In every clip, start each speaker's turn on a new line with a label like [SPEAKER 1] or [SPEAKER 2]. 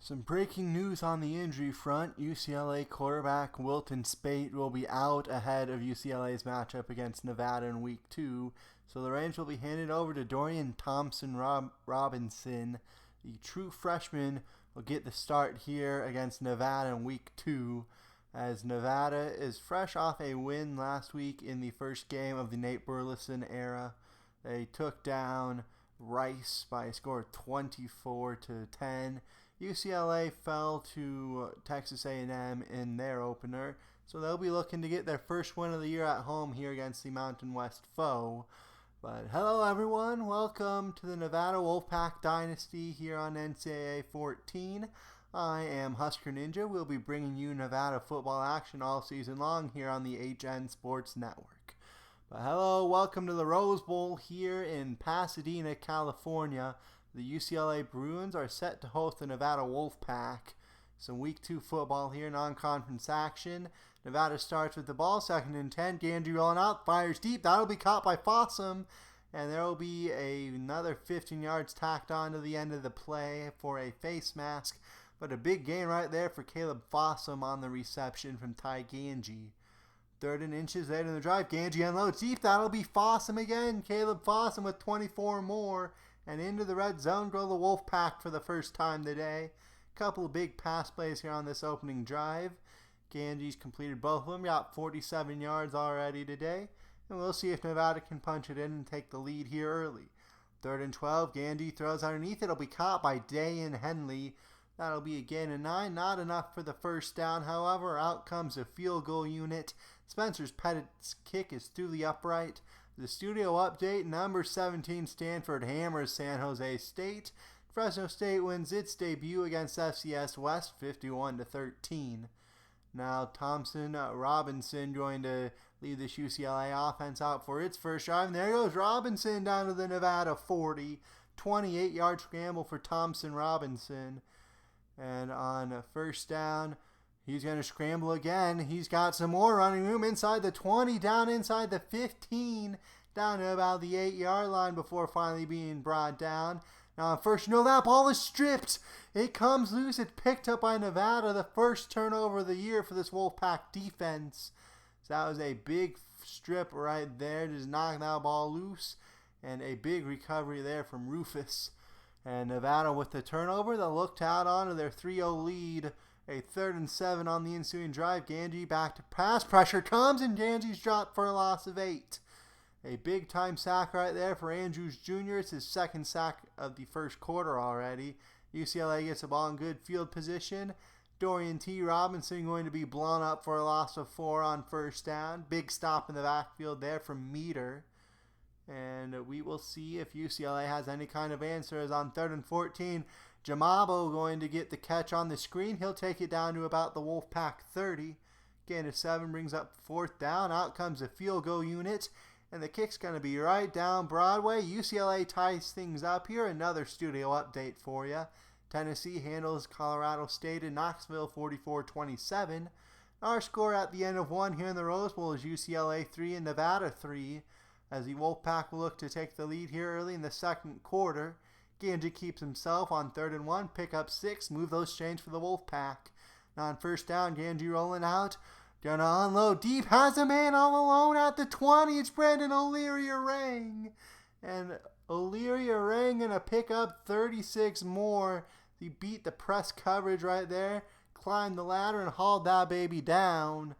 [SPEAKER 1] Some breaking news on the injury front. UCLA quarterback Wilton Speight will be out ahead of UCLA's matchup against Nevada in Week 2. So the reins will be handed over to Dorian Thompson-Robinson. The true freshman will get the start here against Nevada in Week 2, as Nevada is fresh off a win last week in the first game of the Nate Burleson era. They took down Rice by a score of 24-10. UCLA fell to Texas A&M in their opener, so they'll be looking to get their first win of the year at home here against the Mountain West foe. But hello everyone, welcome to the Nevada Wolf Pack Dynasty here on NCAA 14. I am Husker Ninja. We'll be bringing you Nevada football action all season long here on the HN Sports Network. But hello, welcome to the Rose Bowl here in Pasadena, California. The UCLA Bruins are set to host the Nevada Wolf Pack. Some Week 2 football here, non-conference action. Nevada starts with the ball, 2nd and 10. Gandry rolling out, fires deep. That'll be caught by Fossum. And there will be another 15 yards tacked on to the end of the play for a face mask. But a big gain right there for Caleb Fossum on the reception from Ty Ganji. 3rd and inches later in the drive. Ganji unloads deep. That'll be Fossum again. Caleb Fossum with 24 more. And into the red zone go the Wolf Pack for the first time today. Couple of big pass plays here on this opening drive. Ganji's completed both of them. Got 47 yards already today. And we'll see if Nevada can punch it in and take the lead here early. 3rd and 12. Ganji throws underneath. It'll be caught by Day and Henley. That'll be a gain of 9. Not enough for the first down. However, out comes a field goal unit. Spencer Pettit's kick is through the upright. The studio update, number 17 Stanford hammers San Jose State. Fresno State wins its debut against FCS West 51-13. Now Thompson-Robinson going to lead this UCLA offense out for its first drive. And there goes Robinson down to the Nevada 40. 28-yard scramble for Thompson-Robinson. And on first down, he's going to scramble again. He's got some more running room inside the 20, down inside the 15, down to about the 8-yard line before finally being brought down. Now, first, that ball is stripped. It comes loose. It's picked up by Nevada, the first turnover of the year for this Wolfpack defense. So that was a big strip right there. Just knocked that ball loose. And a big recovery there from Rufus. And Nevada with the turnover, they'll look to add on to their 3-0 lead. A 3rd and 7 on the ensuing drive. Ganji back to pass. Pressure comes, and Ganji's dropped for a loss of 8. A big-time sack right there for Andrews Jr. It's his 2nd sack of the first quarter already. UCLA gets the ball in good field position. Dorian T. Robinson going to be blown up for a loss of 4 on first down. Big stop in the backfield there from Meter. And we will see if UCLA has any kind of answers on 3rd and 14. Jamabo going to get the catch on the screen. He'll take it down to about the Wolfpack 30. Gain of 7 brings up 4th down. Out comes a field goal unit. And the kick's going to be right down Broadway. UCLA ties things up here. Another studio update for you. Tennessee handles Colorado State in Knoxville 44-27. Our score at the end of 1 here in the Rose Bowl is UCLA 3 and Nevada 3. As the Wolfpack will look to take the lead here early in the second quarter. Ganji keeps himself on 3rd and 1, pick up 6, move those chains for the Wolfpack. Now on first down, Ganji rolling out, gonna unload deep, has a man all alone at the 20, it's Brandon O'Leary-Arang. And O'Leary-Arang gonna pick up 36 more. He beat the press coverage right there, climbed the ladder and hauled that baby down.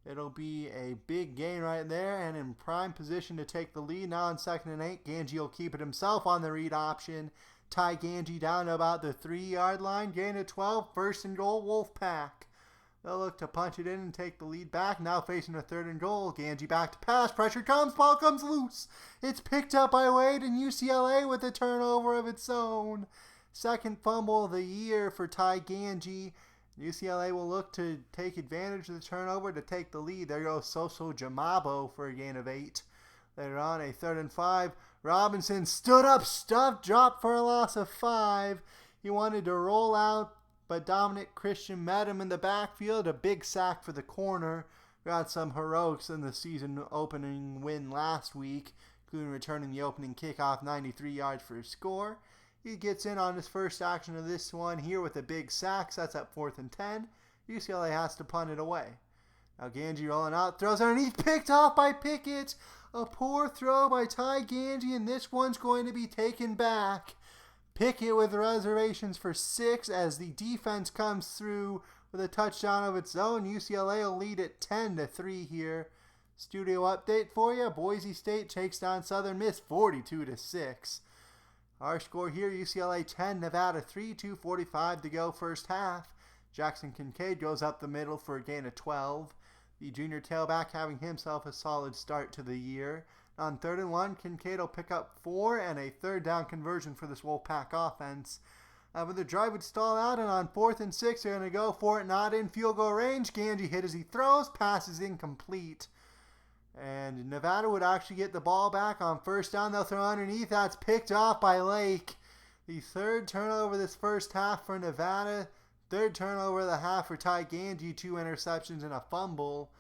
[SPEAKER 1] It'll be a big gain right there and in prime position to take the lead. Now on 2nd and 8, Ganji will keep it himself on the read option. Tie Ganji down to about the 3-yard line. Gain of 12, 1st and goal, Wolfpack. They'll look to punch it in and take the lead back. Now facing a 3rd and goal. Ganji back to pass. Pressure comes, ball comes loose. It's picked up by Wade and UCLA with a turnover of its own. 2nd fumble of the year for Ty Ganji. UCLA will look to take advantage of the turnover to take the lead. There goes Soso Jamabo for a gain of 8. Later on, a 3rd and 5. Robinson stood up, stuffed, dropped for a loss of 5. He wanted to roll out, but Dominic Christian met him in the backfield. A big sack for the corner. Got some heroics in the season opening win last week, including returning the opening kickoff 93 yards for a score. He gets in on his first action of this one here with a big sack. Sets up 4th and 10. UCLA has to punt it away. Now Ganji rolling out, throws underneath, picked off by Pickett. A poor throw by Ty Ganji, and this one's going to be taken back. Pickett with reservations for 6 as the defense comes through with a touchdown of its own. UCLA will lead at 10-3 here. Studio update for you. Boise State takes down Southern Miss 42-6. Our score here, UCLA 10, Nevada 3, 2:45 to go first half. Jackson Kincaid goes up the middle for a gain of 12. The junior tailback having himself a solid start to the year. On 3rd and 1, Kincaid will pick up 4 and a 3rd down conversion for this Wolfpack offense. But the drive would stall out, and on 4th and 6, they're going to go for it, not in field goal range. Ganji hit as he throws, pass is incomplete. And Nevada would actually get the ball back on 1st down. They'll throw underneath. That's picked off by Lake. The 3rd turnover this first half for Nevada. 3rd turnover of the half for Ty Ganji. 2 interceptions and a fumble.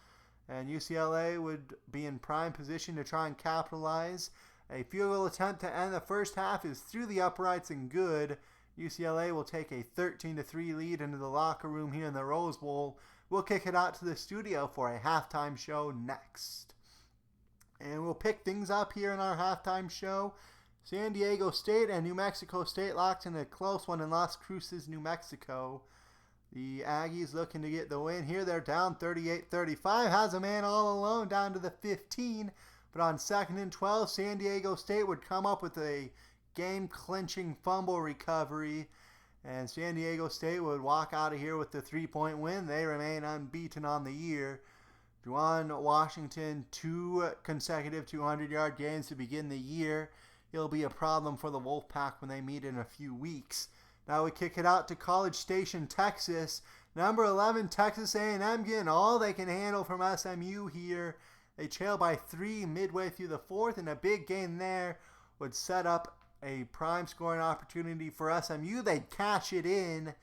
[SPEAKER 1] And UCLA would be in prime position to try and capitalize. A field goal attempt to end the first half is through the uprights and good. UCLA will take a 13-3 lead into the locker room here in the Rose Bowl. We'll kick it out to the studio for a halftime show next. And we'll pick things up here in our halftime show. San Diego State and New Mexico State locked in a close one in Las Cruces, New Mexico. The Aggies looking to get the win here. They're down 38-35. Has a man all alone down to the 15. But on 2nd and 12, San Diego State would come up with a game-clinching fumble recovery. And San Diego State would walk out of here with the 3-point win. They remain unbeaten on the year. Juwan Washington, 2 consecutive 200-yard games to begin the year. He'll be a problem for the Wolfpack when they meet in a few weeks. Now we kick it out to College Station, Texas. Number 11, Texas A&M getting all they can handle from SMU here. They trail by 3 midway through the 4th, and a big gain there would set up a prime scoring opportunity for SMU. They'd cash it in,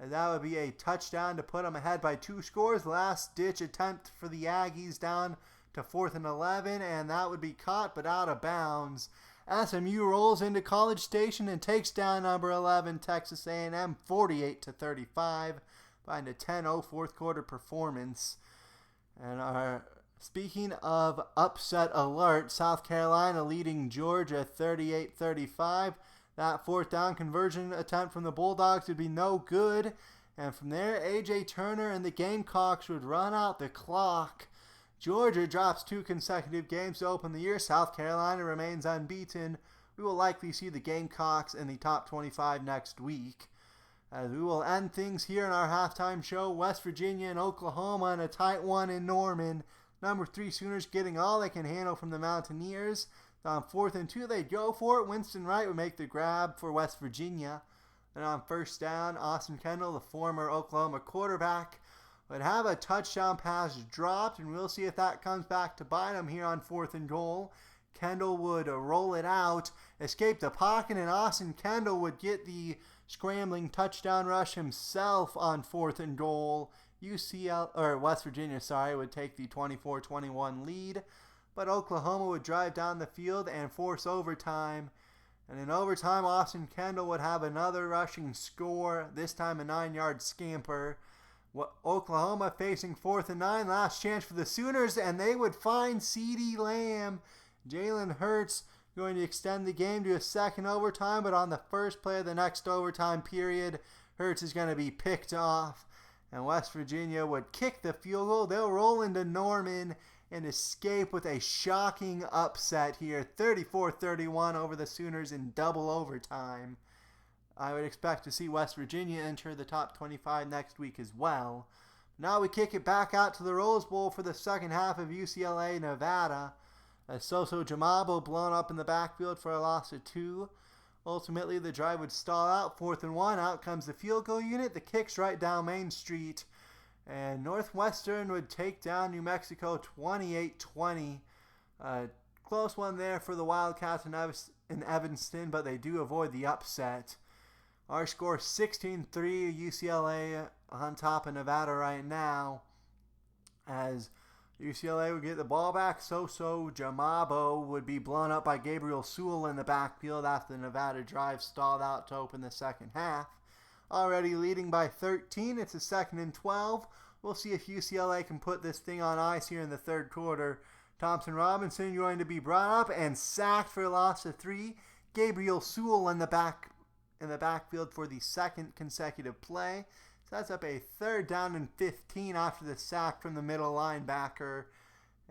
[SPEAKER 1] and that would be a touchdown to put them ahead by 2 scores. Last-ditch attempt for the Aggies down to 4th and 11, and that would be caught but out of bounds. SMU rolls into College Station and takes down number 11 Texas A&M 48-35 behind a 10-0 fourth quarter performance. And speaking of upset alert, South Carolina leading Georgia 38-35. That 4th down conversion attempt from the Bulldogs would be no good. And from there, A.J. Turner and the Gamecocks would run out the clock. Georgia drops 2 consecutive games to open the year. South Carolina remains unbeaten. We will likely see the Gamecocks in the top 25 next week. As we will end things here in our halftime show, West Virginia and Oklahoma in a tight one in Norman. Number 3 Sooners getting all they can handle from the Mountaineers. On 4th and 2, they go for it. Winston Wright would make the grab for West Virginia. And on 1st down, Austin Kendall, the former Oklahoma quarterback, would have a touchdown pass dropped, and we'll see if that comes back to bite him here on 4th and goal. Kendall would roll it out, escape the pocket, and Austin Kendall would get the scrambling touchdown rush himself on 4th and goal. West Virginia, would take the 24-21 lead, but Oklahoma would drive down the field and force overtime. And in overtime, Austin Kendall would have another rushing score, this time a 9-yard scamper. Oklahoma facing 4th and 9, last chance for the Sooners, and they would find CeeDee Lamb. Jalen Hurts going to extend the game to a 2nd overtime, but on the first play of the next overtime period, Hurts is going to be picked off, and West Virginia would kick the field goal. They'll roll into Norman and escape with a shocking upset here, 34-31 over the Sooners in double overtime. I would expect to see West Virginia enter the top 25 next week as well. Now we kick it back out to the Rose Bowl for the second half of UCLA Nevada. Soso Jamabo blown up in the backfield for a loss of 2. Ultimately, the drive would stall out. 4th and 1. Out comes the field goal unit. The kick's right down Main Street. And Northwestern would take down New Mexico 28-20. Close one there for the Wildcats in Evanston, but they do avoid the upset. Our score 16-3, UCLA on top of Nevada right now, as UCLA would get the ball back. So Jamabo would be blown up by Gabriel Sewell in the backfield after the Nevada drive stalled out to open the second half. Already leading by 13. It's a 2nd and 12. We'll see if UCLA can put this thing on ice here in the third quarter. Thompson Robinson going to be brought up and sacked for a loss of 3. Gabriel Sewell in the backfield for the second consecutive play. So that's up a 3rd down and 15 after the sack from the middle linebacker.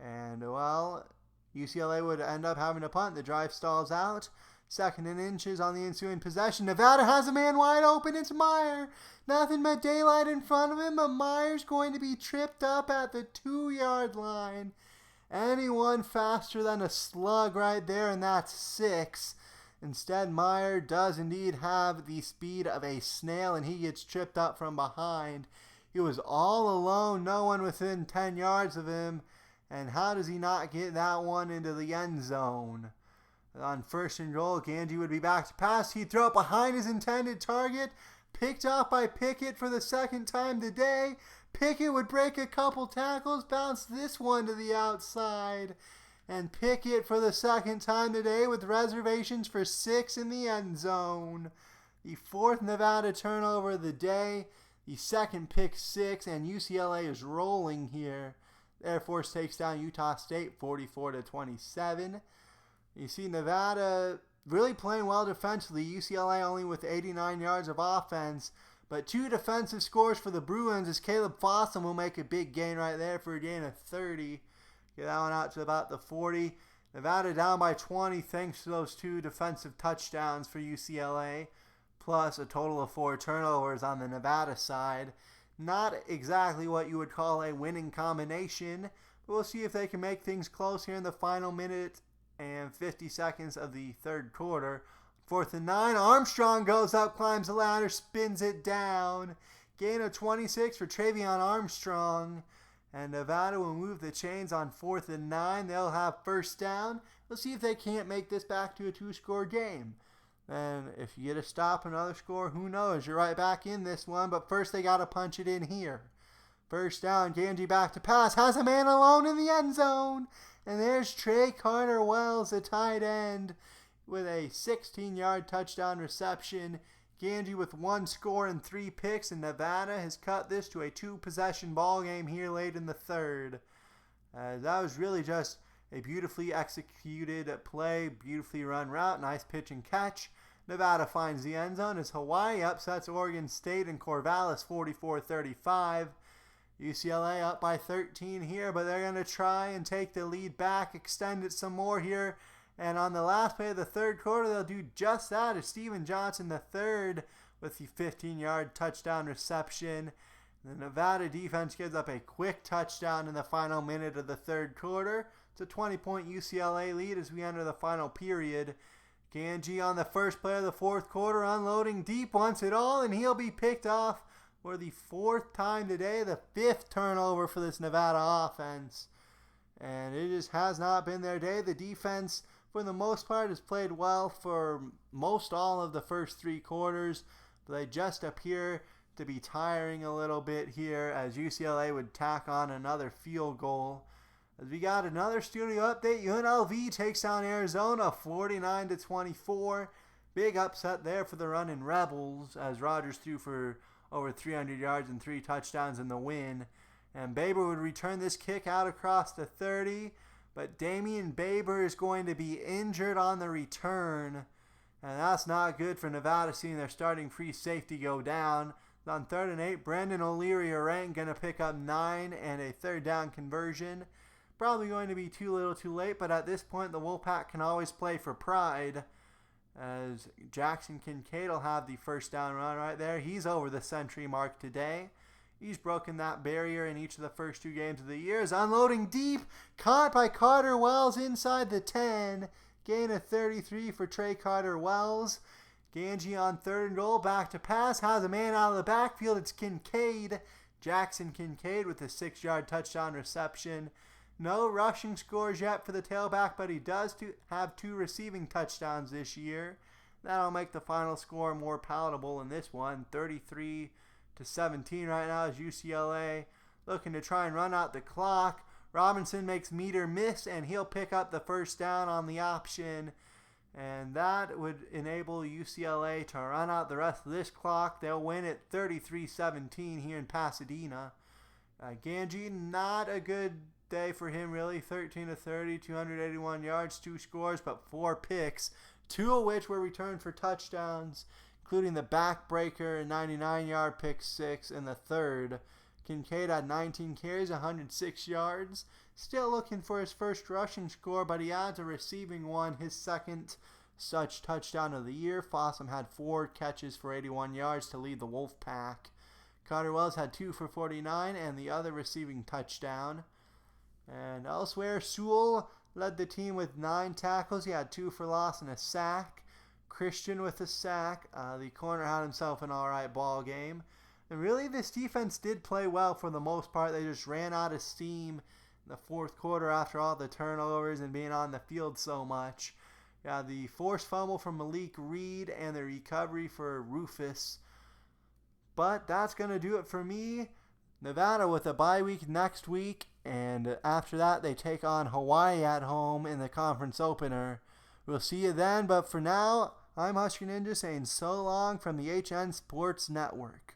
[SPEAKER 1] And, well, UCLA would end up having to punt. The drive stalls out. 2nd and inches on the ensuing possession. Nevada has a man wide open. It's Meyer. Nothing but daylight in front of him, but Meyer's going to be tripped up at the 2-yard line. Anyone faster than a slug right there, and that's 6. Instead, Meyer does indeed have the speed of a snail, and he gets tripped up from behind. He was all alone, no one within 10 yards of him, and how does he not get that one into the end zone? On 1st and goal, Ganji would be back to pass. He'd throw it behind his intended target, picked off by Pickett for the 2nd time today. Pickett would break a couple tackles, bounce this one to the outside. And Pickett for the 2nd time today with reservations for 6 in the end zone. The 4th Nevada turnover of the day, the 2nd pick 6, and UCLA is rolling here. Air Force takes down Utah State 44-27. You see Nevada really playing well defensively. UCLA only with 89 yards of offense. But 2 defensive scores for the Bruins as Caleb Fossum will make a big gain right there for a gain of 30. Get that one out to about the 40. Nevada down by 20 thanks to those 2 defensive touchdowns for UCLA. Plus a total of 4 turnovers on the Nevada side. Not exactly what you would call a winning combination. But we'll see if they can make things close here in the final minute and 50 seconds of the third quarter. 4th and 9. Armstrong goes up, climbs the ladder, spins it down. Gain of 26 for Travion Armstrong. And Nevada will move the chains on 4th and 9. They'll have 1st down. We'll see if they can't make this back to a 2-score game. And if you get a stop, another score, who knows? You're right back in this one. But first they got to punch it in here. 1st down. Ganji back to pass. Has a man alone in the end zone. And there's Trey Carter-Wells, the tight end, with a 16-yard touchdown reception. Ganji with 1 score and 3 picks, and Nevada has cut this to a 2-possession ball game here late in the 3rd. That was really just a beautifully executed play, beautifully run route, nice pitch and catch. Nevada finds the end zone as Hawaii upsets Oregon State and Corvallis 44-35. UCLA up by 13 here, but they're going to try and take the lead back, extend it some more here. And on the last play of the third quarter, they'll do just that as Steven Johnson III with the 15-yard touchdown reception. The Nevada defense gives up a quick touchdown in the final minute of the third quarter. It's a 20-point UCLA lead as we enter the final period. Ganji on the first play of the fourth quarter, unloading deep, wants it all, and he'll be picked off for the 4th time today, the 5th turnover for this Nevada offense. And it just has not been their day. The defense, for the most part, has played well for most all of the first 3 quarters. But they just appear to be tiring a little bit here as UCLA would tack on another field goal. As we got another studio update, UNLV takes down Arizona 49-24. Big upset there for the Runnin' Rebels as Rogers threw for over 300 yards and 3 touchdowns in the win. And Baber would return this kick out across the 30. But Damian Baber is going to be injured on the return. And that's not good for Nevada, seeing their starting free safety go down. On 3rd and 8, Brendan O'Leary-Orang going to pick up 9 and a 3rd down conversion. Probably going to be too little too late, but at this point the Wolfpack can always play for pride. As Jackson Kincaid will have the 1st down run right there. He's over the century mark today. He's broken that barrier in each of the first 2 games of the year. Is unloading deep. Caught by Carter-Wells inside the 10. Gain of 33 for Trey Carter-Wells. Ganji on 3rd and goal. Back to pass. Has a man out of the backfield. It's Kincaid. Jackson Kincaid with a 6-yard touchdown reception. No rushing scores yet for the tailback, but he does have 2 receiving touchdowns this year. That'll make the final score more palatable in this one. 33-17 right now is UCLA looking to try and run out the clock. Robinson makes Meter miss, and he'll pick up the first down on the option. And that would enable UCLA to run out the rest of this clock. They'll win at 33-17 here in Pasadena. Ganji, not a good day for him, really. 13 of 30, 281 yards, 2 scores, but 4 picks, 2 of which were returned for touchdowns, including the backbreaker, 99-yard pick 6 in the third. Kincaid had 19 carries, 106 yards. Still looking for his first rushing score, but he adds a receiving one, his second such touchdown of the year. Fossum had 4 catches for 81 yards to lead the Wolf Pack. Carter Wells had 2 for 49 and the other receiving touchdown. And elsewhere, Sewell led the team with 9 tackles. He had 2 for loss and a sack. Christian with a sack. The corner had himself an alright ball game. And really, this defense did play well for the most part. They just ran out of steam in the fourth quarter after all the turnovers and being on the field so much. Yeah, the forced fumble from Malik Reed and the recovery for Rufus. But that's going to do it for me. Nevada with a bye week next week. And after that, they take on Hawaii at home in the conference opener. We'll see you then. But for now, I'm Husker Ninja saying so long from the HN Sports Network.